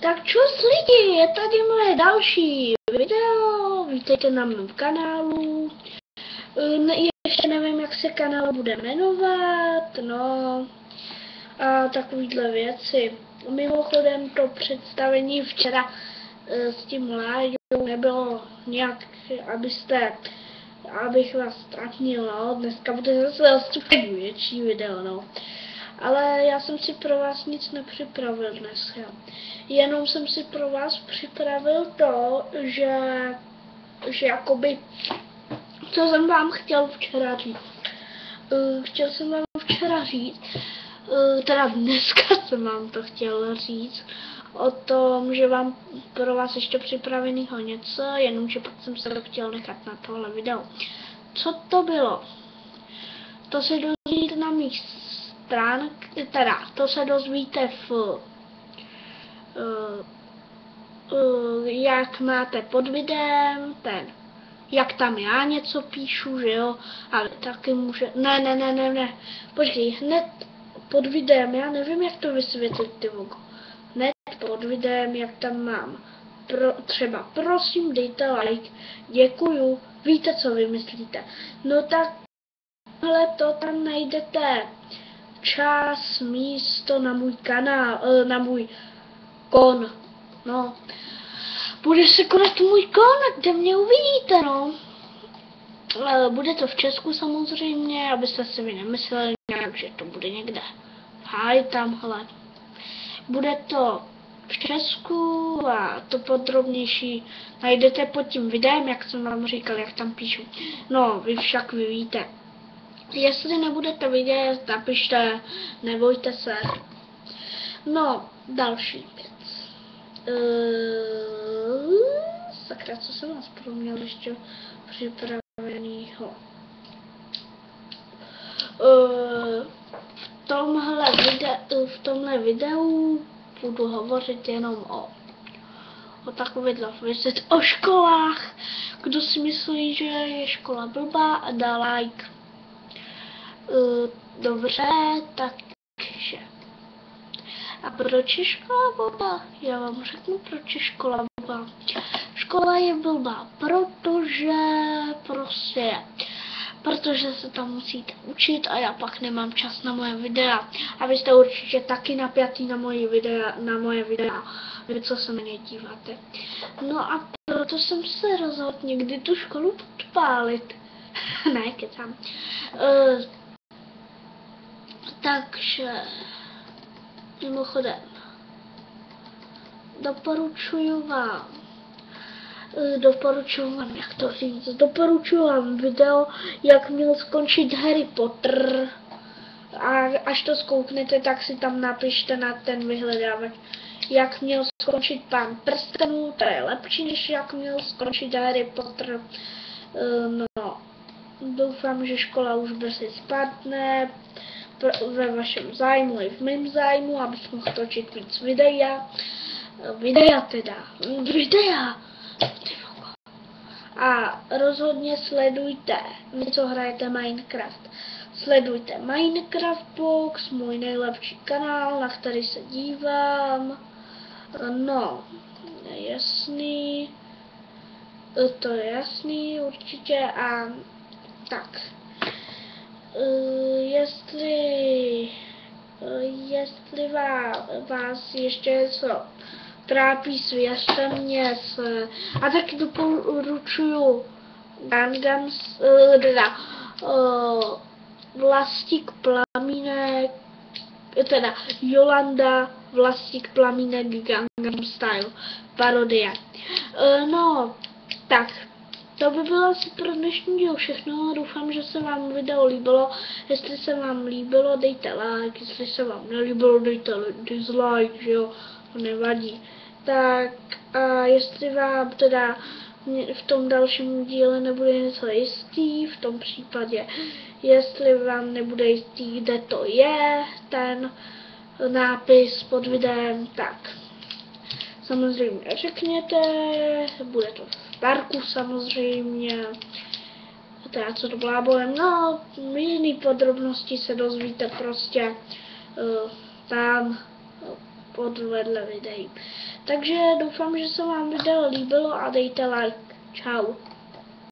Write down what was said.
Tak čus lidi, je tady moje další video, vítejte na mém kanálu. Ještě nevím, jak se kanál bude jmenovat, no a takovýhle věci. Mimochodem to představení včera s tím Láďou nebylo nějak, abych vás ztratnil, no. Dneska bude zase super větší video, no. Ale já jsem si pro vás nic nepřipravil dneska. Jenom jsem si pro vás připravil to, že jakoby, co jsem vám chtěl včera říct. Chtěl jsem vám včera říct, teda dneska jsem vám to chtěl říct, o tom, že mám pro vás ještě připravenýho něco, jenomže pak jsem se to chtěl nechat na tohle video. Co to bylo? To se dozvíte na mých stránkách, teda to se dozvíte jak máte pod videem, jak tam já něco píšu, že jo, ale taky může, ne, počkej, hned pod videem, já nevím, jak to vysvětlit, ty vogo. Hned pod videem, jak tam mám, třeba prosím dejte like, děkuju, víte, co vymyslíte. No tak, ale to tam najdete čas, místo na můj kanál, na můj kon, no. Bude se konat můj kon, kde mě uvidíte, no. Bude to v Česku samozřejmě, abyste si mi nemysleli nějak, že to bude někde v háji tamhle. Bude to v Česku a to podrobnější najdete pod tím videem, jak jsem vám říkal, jak tam píšu. No, vy však víte. Jestli nebudete vidět, napište, nebojte se. No, další věc. Sakra, co jsem vás měl ještě připravenýho. V tomhle videu budu hovořit jenom o takovýchhle věcech, o školách. Kdo si myslí, že je škola blbá a dá like. Dobře, takže. A proč je škola blbá? Já vám řeknu, proč je škola blbá. Škola je blbá, protože se tam musíte učit a já pak nemám čas na moje videa. A vy jste určitě taky napjatý na moje videa, vy co se na ně díváte. No a proto jsem se rozhodl někdy tu školu podpálit. Ne, kecám. Takže mimochodem, doporučuju vám, jak to říct, doporučuju vám video, jak měl skončit Harry Potter. A až to zkouknete, tak si tam napište na ten vyhledávač, jak měl skončit Pán prstenů, to je lepší, než jak měl skončit Harry Potter. No, doufám, že škola už brzy spadne, ve vašem zájmu i v mém zájmu, abych mohl točit víc videa. A rozhodně sledujte, vy co hrajete Minecraft, sledujte Minecraft Box, můj nejlepší kanál, na který se dívám. No, jasný, to je jasný určitě a tak. Jestli vás ještě něco trápí, svěřte mě a taky doporučuju Vlastík Plamínek, teda Jolanda Vlastík Plamínek Gangnam Style parodie. No, tak. To by bylo asi pro dnešní díl všechno, doufám, že se vám video líbilo. Jestli se vám líbilo, dejte like, jestli se vám nelíbilo, dejte dislike, že jo, to nevadí. Tak a jestli vám teda v tom dalším díle nebude něco jistý, v tom případě, jestli vám nebude jistý, kde to je, ten nápis pod videem, tak samozřejmě řekněte, bude to v parku samozřejmě, teda co to blábolem, no, jiný podrobnosti se dozvíte prostě tam pod vedle videí. Takže doufám, že se vám video líbilo a dejte like. Čau.